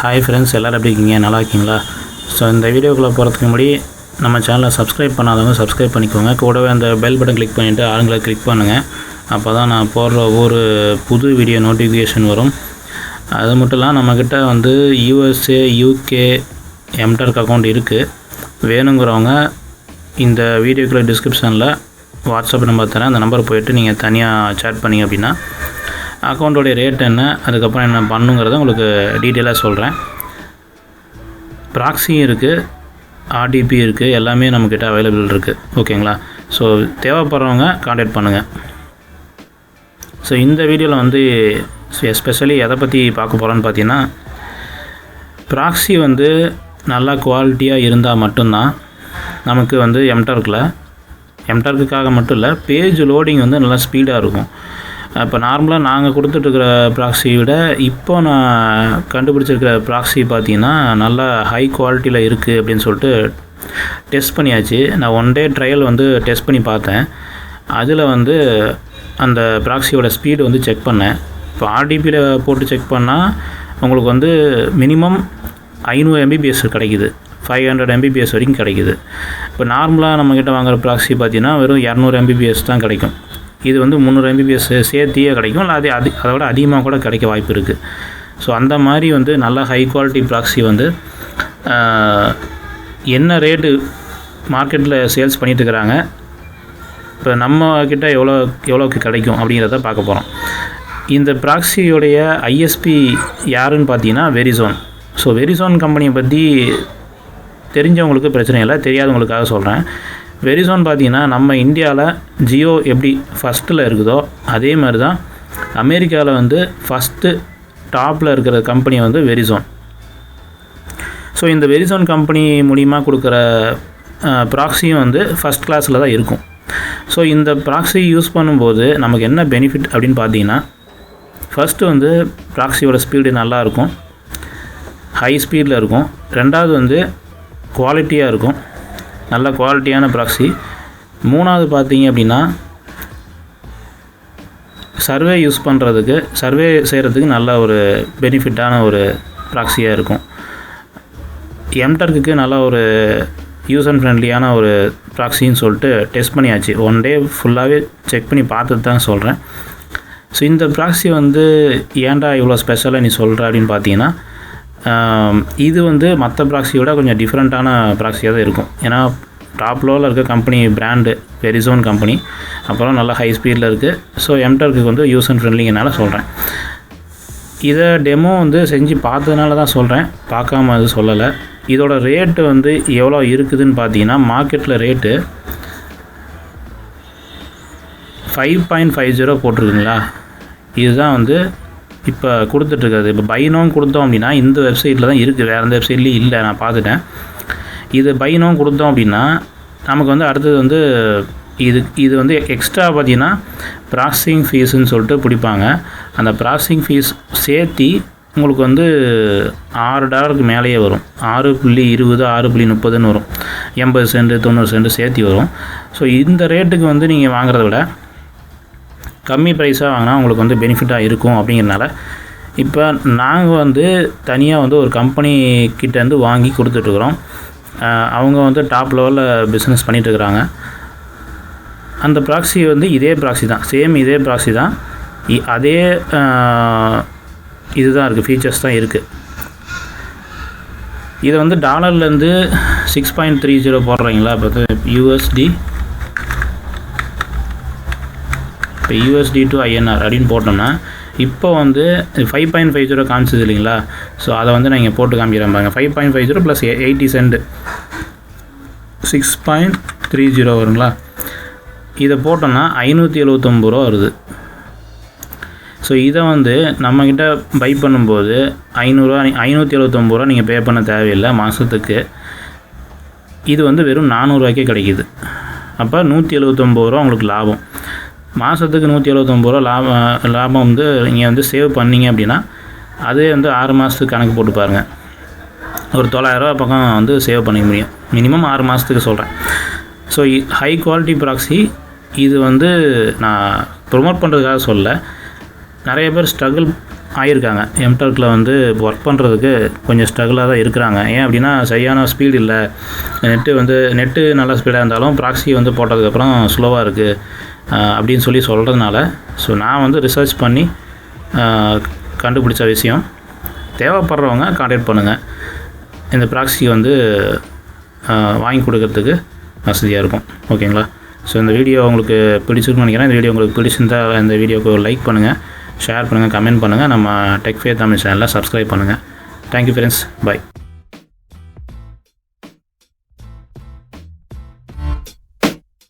Hi friends, எல்லோரும் எப்படி இருக்கீங்க? நல்லா இருக்கீங்களா? ஸோ இந்த வீடியோக்குள்ளே போகிறதுக்கு முன்னாடி நம்ம சேனலை சப்ஸ்கிரைப் பண்ணாதவங்க சப்ஸ்கிரைப் பண்ணிக்கோங்க. கூடவே அந்த பெல் பட்டன் கிளிக் பண்ணிவிட்டு ஆளுங்களை கிளிக் பண்ணுங்கள். அப்போ தான் நான் போடுற ஒவ்வொரு புது வீடியோ நோட்டிஃபிகேஷன் வரும். அது மட்டும் இல்லாமல் நம்மக்கிட்ட வந்து USA, UK எம்டர்க் அக்கௌண்ட் இருக்குது. வேணுங்கிறவங்க இந்த வீடியோக்குள்ளே டிஸ்கிரிப்ஷனில் வாட்ஸ்அப் நம்பர் தரேன். அந்த நம்பர் போய்ட்டு நீங்கள் தனியாக சேட் பண்ணிங்க அப்படின்னா அக்கௌண்ட்டோடைய ரேட் என்ன, அதுக்கப்புறம் என்ன பண்ணுங்கிறத உங்களுக்கு டீட்டெயிலாக சொல்கிறேன். ப்ராக்ஸியும் இருக்குது, RDP இருக்குது, எல்லாமே நம்மக்கிட்ட அவைலபிள் இருக்குது. ஓகேங்களா? ஸோ தேவைப்படுறவங்க கான்டாக்ட் பண்ணுங்கள். ஸோ இந்த வீடியோவில் வந்து எஸ்பெஷலி எதை பற்றி பார்க்க போகிறோன்னு பார்த்தீங்கன்னா, ப்ராக்ஸி வந்து நல்லா குவாலிட்டியாக இருந்தால் மட்டும்தான் நமக்கு வந்து எம்டர்க்குக்காக மட்டும் இல்லை, பேஜ் லோடிங் வந்து நல்லா ஸ்பீடாக இருக்கும். இப்போ நார்மலாக நாங்கள் கொடுத்துட்ருக்கிற ப்ராக்ஸியை விட இப்போ நான் கண்டுபிடிச்சிருக்கிற ப்ராக்ஸி பார்த்தீங்கன்னா நல்லா ஹை குவாலிட்டியில் இருக்குது அப்படின்னு சொல்லிட்டு டெஸ்ட் பண்ணியாச்சு. நான் 1 டே ட்ரையல் வந்து டெஸ்ட் பண்ணி பார்த்தேன். அதில் வந்து அந்த ப்ராக்ஸியோட ஸ்பீடு வந்து செக் பண்ணேன். இப்போ RDPயில் போட்டு செக் பண்ணால் உங்களுக்கு வந்து மினிமம் 500 MBPS கிடைக்குது, 500 MBPS வரைக்கும் கிடைக்குது. இப்போ நார்மலாக நம்மக்கிட்ட வாங்குகிற ப்ராக்ஸி பார்த்தீங்கன்னா வெறும் 200 MBPS தான் கிடைக்கும். இது வந்து 300 MBPS சேர்த்தியே கிடைக்கும், இல்லை அதை விட அதிகமாக கூட கிடைக்க வாய்ப்பு இருக்குது. ஸோ அந்த மாதிரி வந்து நல்ல ஹை குவாலிட்டி ப்ராக்ஸி வந்து என்ன ரேட்டு மார்க்கெட்டில் சேல்ஸ் பண்ணிகிட்டு இருக்கிறாங்க, இப்போ நம்மக்கிட்ட எவ்வளோக்கு கிடைக்கும் அப்படிங்கிறத பார்க்க போகிறோம். இந்த ப்ராக்ஸியோடைய ISP யாருன்னு பார்த்தீங்கன்னா வெரிசோன். ஸோ வெரிசோன் கம்பெனியை பற்றி தெரிஞ்சவங்களுக்கு பிரச்சனை இல்லை, தெரியாதவங்களுக்காக சொல்கிறேன். வெரிசோன் பார்த்தீங்கன்னா நம்ம இந்தியாவில் ஜியோ எப்படி ஃபஸ்ட்டில் இருக்குதோ அதே மாதிரி தான் அமெரிக்காவில் வந்து ஃபஸ்ட்டு டாப்பில் இருக்கிற கம்பெனி வந்து வெரிசோன். ஸோ இந்த வெரிசோன் கம்பெனி மூலிமா கொடுக்குற ப்ராக்ஸியும் வந்து ஃபஸ்ட் கிளாஸில் தான் இருக்கும். ஸோ இந்த ப்ராக்ஸி யூஸ் பண்ணும்போது நமக்கு என்ன பெனிஃபிட் அப்படின்னு பார்த்தீங்கன்னா, ஃபஸ்ட்டு வந்து ப்ராக்ஸியோட ஸ்பீடு நல்லாயிருக்கும், ஹை ஸ்பீடில் இருக்கும். ரெண்டாவது வந்து குவாலிட்டியாக இருக்கும், நல்ல குவாலிட்டியான ப்ராக்ஸி. மூணாவது பார்த்தீங்க அப்படின்னா சர்வே செய்கிறதுக்கு நல்ல ஒரு பெனிஃபிட்டான ஒரு ப்ராக்ஸியாக இருக்கும். எம்டர்க்கு நல்ல ஒரு யூசர் ஃப்ரெண்ட்லியான ஒரு ப்ராக்ஸின்னு சொல்லிட்டு டெஸ்ட் பண்ணியாச்சு. 1 டே ஃபுல்லாகவே செக் பண்ணி பார்த்துட்டு தான் சொல்கிறேன். ஸோ இந்த ப்ராக்ஸி வந்து ஏன்டா இவ்வளோ ஸ்பெஷலாக நீ சொல்கிற அப்படின்னு பார்த்தீங்கன்னா, இது வந்து மற்ற ப்ராக்ஸியோட கொஞ்சம் டிஃப்ரெண்ட்டான ப்ராக்ஸியாக தான் இருக்கும். ஏன்னா டாப் லோவில் இருக்க கம்பெனி பிராண்டு வெரிசோன் கம்பெனி, அப்புறம் நல்லா ஹை ஸ்பீடில் இருக்குது. ஸோ எம்டர்க்கு வந்து யூசர் ஃப்ரெண்ட்லிங்கனால சொல்கிறேன். இதை டெமோ வந்து செஞ்சு பார்த்ததுனால தான் சொல்கிறேன், பார்க்காம அது சொல்லலை. இதோட ரேட்டு வந்து எவ்வளோ இருக்குதுன்னு பார்த்தீங்கன்னா, மார்க்கெட்டில் ரேட்டு 5.50 போட்டிருக்குங்களா. இதுதான் வந்து இப்போ கொடுத்துட்ருக்காது. இப்போ பைனோன்னு கொடுத்தோம் அப்படின்னா இந்த வெப்சைட்டில் தான் இருக்குது, வேறு எந்த வெப்சைட்லேயும் இல்லை, நான் பார்த்துட்டேன். இது பைனோன்னு கொடுத்தோம் அப்படின்னா நமக்கு வந்து அடுத்தது வந்து இது வந்து எக்ஸ்ட்ரா பார்த்தீங்கன்னா ப்ராசஸிங் ஃபீஸுன்னு சொல்லிட்டு பிடிப்பாங்க. அந்த ப்ராசஸிங் ஃபீஸ் சேர்த்தி உங்களுக்கு வந்து $6 மேலேயே வரும். 6.20 6.30 வரும், 80 சென்ட் 90 சென்ட் சேர்த்தி வரும். ஸோ இந்த ரேட்டுக்கு வந்து நீங்கள் வாங்குறத விட கம்மி ப்ரைஸாக வாங்கினா உங்களுக்கு வந்து பெனிஃபிட்டாக இருக்கும். அப்படிங்கிறனால இப்போ நாங்கள் வந்து தனியாக வந்து ஒரு கம்பெனிக்கிட்டேருந்து வாங்கி கொடுத்துட்ருக்குறோம். அவங்க வந்து டாப் லெவலில் பிஸ்னஸ் பண்ணிகிட்ருக்குறாங்க. அந்த ப்ராக்ஸி வந்து இதே ப்ராக்ஸி தான், சேம் இதே ப்ராக்ஸி தான், அதே இதுதான் இருக்குது, ஃபீச்சர்ஸ் தான் இருக்குது. இதை வந்து டாலர்லேருந்து 6.30 போடுறீங்களா. இப்போ USD to INR அப்படின்னு போட்டோம்னா இப்போ வந்து 5.50 காமிச்சது இல்லைங்களா. ஸோ அதை வந்து நான் இங்கே போட்டு காமிக்கிறேன் பாருங்கள். 5.50 + 80 சென்ட் 6.30 வருங்களா. இதை போட்டோம்னா $579 வருது. ஸோ இதை வந்து நம்மக்கிட்ட பை பண்ணும்போது $579 நீங்கள் பே பண்ண தேவையில்லை மாதத்துக்கு. இது வந்து வெறும் $400 கிடைக்கிது. அப்போ $179 உங்களுக்கு லாபம். மாதத்துக்கு $179 லாபம் வந்து நீங்கள் வந்து சேவ் பண்ணிங்க அப்படின்னா அதே வந்து 6 மாதத்துக்கு கணக்கு போட்டு பாருங்கள், ஒரு $900 பக்கம் வந்து சேவ் பண்ணிக்க முடியும், மினிமம் 6 மாதத்துக்கு சொல்கிறேன். ஸோ ஹை குவாலிட்டி ப்ராக்ஸி இது வந்து நான் ப்ரொமோட் பண்ணுறதுக்காக சொல்ல, நிறைய பேர் ஸ்ட்ரகிள் ஆகியிருக்காங்க. எம்டெக்கில் வந்து ஒர்க் பண்ணுறதுக்கு கொஞ்சம் ஸ்ட்ரகிளாக தான் இருக்கிறாங்க. ஏன் அப்படின்னா சரியான ஸ்பீடு இல்லை, நெட்டு நல்ல ஸ்பீடாக இருந்தாலும் ப்ராக்ஸி வந்து போட்டதுக்கப்புறம் ஸ்லோவாக இருக்குது அப்படின்னு சொல்கிறதுனால ஸோ நான் வந்து ரிசர்ச் பண்ணி கண்டுபிடிச்ச விஷயம். தேவைப்படுறவங்க கான்டாக்ட் பண்ணுங்கள். இந்த ப்ராக்ஸி வந்து வாங்கி கொடுக்கறதுக்கு வசதியாக இருக்கும். ஓகேங்களா? ஸோ இந்த வீடியோ உங்களுக்கு பிடிச்சிருக்குன்னு நினைக்கிறேன். இந்த வீடியோ உங்களுக்கு பிடிச்சிருந்தால் இந்த வீடியோக்கு லைக் பண்ணுங்கள், ஷேர் பண்ணுங்கள், கமெண்ட் பண்ணுங்கள். நம்ம டெக் ஃபேர் தமிழ் சேனலில் சப்ஸ்கிரைப் பண்ணுங்கள். Thank you friends. பை.